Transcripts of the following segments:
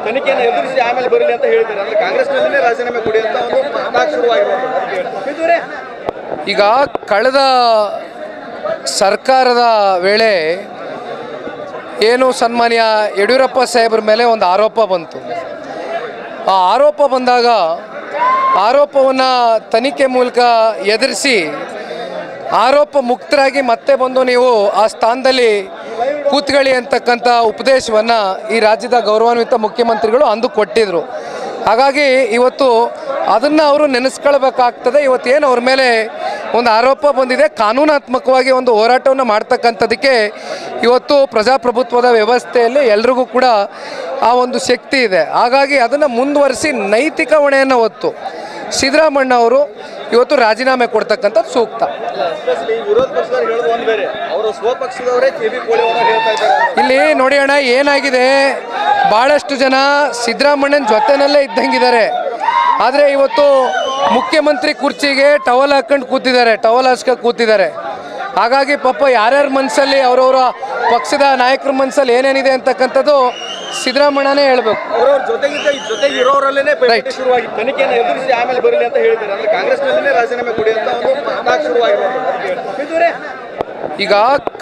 ತನಿಖೆಯನ್ನು ಎದುರಿಸಿ ಆಮೇಲೆ ಬರಲಿ ಅಂತ ಹೇಳಿದ್ದಾರೆ. ಅಂದ್ರೆ ಕಾಂಗ್ರೆಸ್ನಲ್ಲೇ ರಾಜೀನಾಮೆ ಕೊಡಿ ಅಂತ ಒಂದು ಮಾತು ಶುರುವಾಗಿರೋದು. ಈಗ ಕಳೆದ ಸರ್ಕಾರದ ವೇಳೆ ಏನು ಸನ್ಮಾನ್ಯ ಯಡಿಯೂರಪ್ಪ ಸಾಹೇಬ್ರ ಮೇಲೆ ಒಂದು ಆರೋಪ ಬಂತು. ಆ ಆರೋಪ ಬಂದಾಗ ಆರೋಪವನ್ನು ತನಿಖೆ ಮೂಲಕ ಎದುರಿಸಿ ಆರೋಪ ಮುಕ್ತರಾಗಿ ಮತ್ತೆ ಬಂದು ನೀವು ಆ ಸ್ಥಾನದಲ್ಲಿ ಕೂತ್ಕೊಳ್ಳಿ ಅಂತಕ್ಕಂಥ ಉಪದೇಶವನ್ನು ಈ ರಾಜ್ಯದ ಗೌರವಾನ್ವಿತ ಮುಖ್ಯಮಂತ್ರಿಗಳು ಅಂದು ಕೊಟ್ಟಿದ್ದರು. ಹಾಗಾಗಿ ಇವತ್ತು ಅದನ್ನು ಅವರು ನೆನೆಸ್ಕೊಳ್ಬೇಕಾಗ್ತದೆ. ಇವತ್ತೇನು ಅವ್ರ ಮೇಲೆ ಒಂದು ಆರೋಪ ಬಂದಿದೆ, ಕಾನೂನಾತ್ಮಕವಾಗಿ ಒಂದು ಹೋರಾಟವನ್ನು ಮಾಡ್ತಕ್ಕಂಥದ್ದಕ್ಕೆ ಇವತ್ತು ಪ್ರಜಾಪ್ರಭುತ್ವದ ವ್ಯವಸ್ಥೆಯಲ್ಲಿ ಎಲ್ರಿಗೂ ಕೂಡ ಆ ಒಂದು ಶಕ್ತಿ ಇದೆ. ಹಾಗಾಗಿ ಅದನ್ನು ಮುಂದುವರಿಸಿ ನೈತಿಕ ಹೊಣೆಯನ್ನು ಹೊತ್ತು ಸಿದ್ದರಾಮಣ್ಣ ಅವರು ಇವತ್ತು ರಾಜೀನಾಮೆ ಕೊಡ್ತಕ್ಕಂಥದ್ದು ಸೂಕ್ತ. ಇಲ್ಲಿ ನೋಡಿ ಅಣ್ಣ, ಏನಾಗಿದೆ, ಭಾಳಷ್ಟು ಜನ ಸಿದ್ದರಾಮಣ್ಣನ ಜೊತೆನಲ್ಲೇ ಇದ್ದಂಗಿದ್ದಾರೆ. ಆದರೆ ಇವತ್ತು ಮುಖ್ಯಮಂತ್ರಿ ಕುರ್ಚಿಗೆ ಟವಲ್ ಹಾಕೊಂಡು ಕೂತಿದ್ದಾರೆ, ಟವಲ್ ಹಾಸ್ಕೊಂಡು ಕೂತಿದ್ದಾರೆ. ಹಾಗಾಗಿ ಪಾಪ ಯಾರ್ಯಾರ ಮನಸ್ಸಲ್ಲಿ ಅವರವರ ಪಕ್ಷದ ನಾಯಕರ ಮನಸ್ಸಲ್ಲಿ ಏನೇನಿದೆ ಅಂತಕ್ಕಂಥದ್ದು ಸಿದ್ದರಾಮಣ್ಣನೇ ಹೇಳ್ಬೇಕು. ಜೊತೆಗೆ ಇರೋರಲ್ಲೇ ಶುರುವಾಗಿ ತನಿಖೆಯನ್ನು ಎದುರಿಸಿ ಆಮೇಲೆ ಬರಲಿ ಅಂತ ಹೇಳಿದ್ದಾರೆ. ಅಂದ್ರೆ ಕಾಂಗ್ರೆಸ್ನಲ್ಲೇ ರಾಜೀನಾಮೆ ಕೊಡಿ ಅಂತ ಒಂದು ಮಾತು ಶುರುವಾಗಿರೋದು. ಈಗ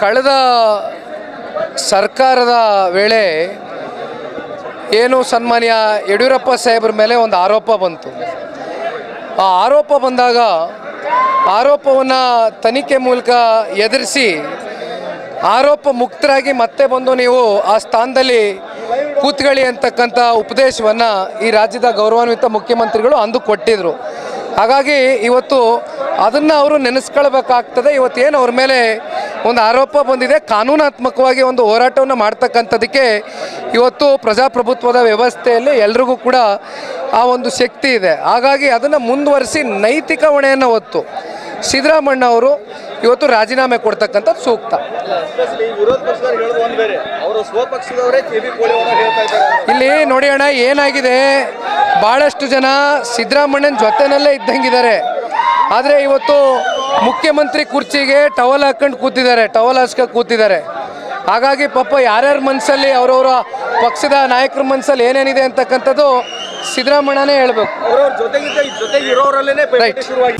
ಕಳೆದ ಸರ್ಕಾರದ ವೇಳೆ ಏನು ಸನ್ಮಾನ್ಯ ಯಡಿಯೂರಪ್ಪ ಸಾಹೇಬ್ರ ಮೇಲೆ ಒಂದು ಆರೋಪ ಬಂತು. ಆ ಆರೋಪ ಬಂದಾಗ ಆರೋಪವನ್ನು ತನಿಖೆ ಮೂಲಕ ಎದುರಿಸಿ ಆರೋಪ ಮುಕ್ತರಾಗಿ ಮತ್ತೆ ಬಂದು ನೀವು ಆ ಸ್ಥಾನದಲ್ಲಿ ಕೂತ್ಕೊಳ್ಳಿ ಅಂತಕ್ಕಂಥ ಉಪದೇಶವನ್ನು ಈ ರಾಜ್ಯದ ಗೌರವಾನ್ವಿತ ಮುಖ್ಯಮಂತ್ರಿಗಳು ಅಂದು ಕೊಟ್ಟಿದ್ದರು. ಹಾಗಾಗಿ ಇವತ್ತು ಅದನ್ನು ಅವರು ನೆನೆಸ್ಕೊಳ್ಬೇಕಾಗ್ತದೆ. ಇವತ್ತೇನು ಅವ್ರ ಮೇಲೆ ಒಂದು ಆರೋಪ ಬಂದಿದೆ, ಕಾನೂನಾತ್ಮಕವಾಗಿ ಒಂದು ಹೋರಾಟವನ್ನು ಮಾಡ್ತಕ್ಕಂಥದ್ದಕ್ಕೆ ಇವತ್ತು ಪ್ರಜಾಪ್ರಭುತ್ವದ ವ್ಯವಸ್ಥೆಯಲ್ಲಿ ಎಲ್ರಿಗೂ ಕೂಡ ಆ ಒಂದು ಶಕ್ತಿ ಇದೆ. ಹಾಗಾಗಿ ಅದನ್ನು ಮುಂದುವರಿಸಿ ನೈತಿಕ ಹೊಣೆಯನ್ನು ಹೊತ್ತು ಸಿದ್ದರಾಮಣ್ಣ ಅವರು ಇವತ್ತು ರಾಜೀನಾಮೆ ಕೊಡ್ತಕ್ಕಂಥದ್ದು ಸೂಕ್ತ. ಇಲ್ಲಿ ನೋಡಿ ಅಣ್ಣ, ಏನಾಗಿದೆ, ಭಾಳಷ್ಟು ಜನ ಸಿದ್ದರಾಮಣ್ಣನ ಜೊತೆನಲ್ಲೇ ಇದ್ದಂಗಿದ್ದಾರೆ. ಆದರೆ ಇವತ್ತು ಮುಖ್ಯಮಂತ್ರಿ ಕುರ್ಚಿಗೆ ಟವಲ್ ಹಾಕೊಂಡು ಕೂತಿದ್ದಾರೆ, ಟವಲ್ ಹಾಸ್ಕೊಂಡು ಕೂತಿದ್ದಾರೆ. ಹಾಗಾಗಿ ಪಾಪ ಯಾರ್ಯಾರ ಮನಸ್ಸಲ್ಲಿ ಅವರವರ ಪಕ್ಷದ ನಾಯಕರ ಮನಸ್ಸಲ್ಲಿ ಏನೇನಿದೆ ಅಂತಕ್ಕಂಥದ್ದು ಸಿದ್ದರಾಮಣ್ಣನೇ ಹೇಳ್ಬೇಕು. ಜೊತೆಗೆ ಇರೋರಲ್ಲೇ ಶುರುವಾಗಿ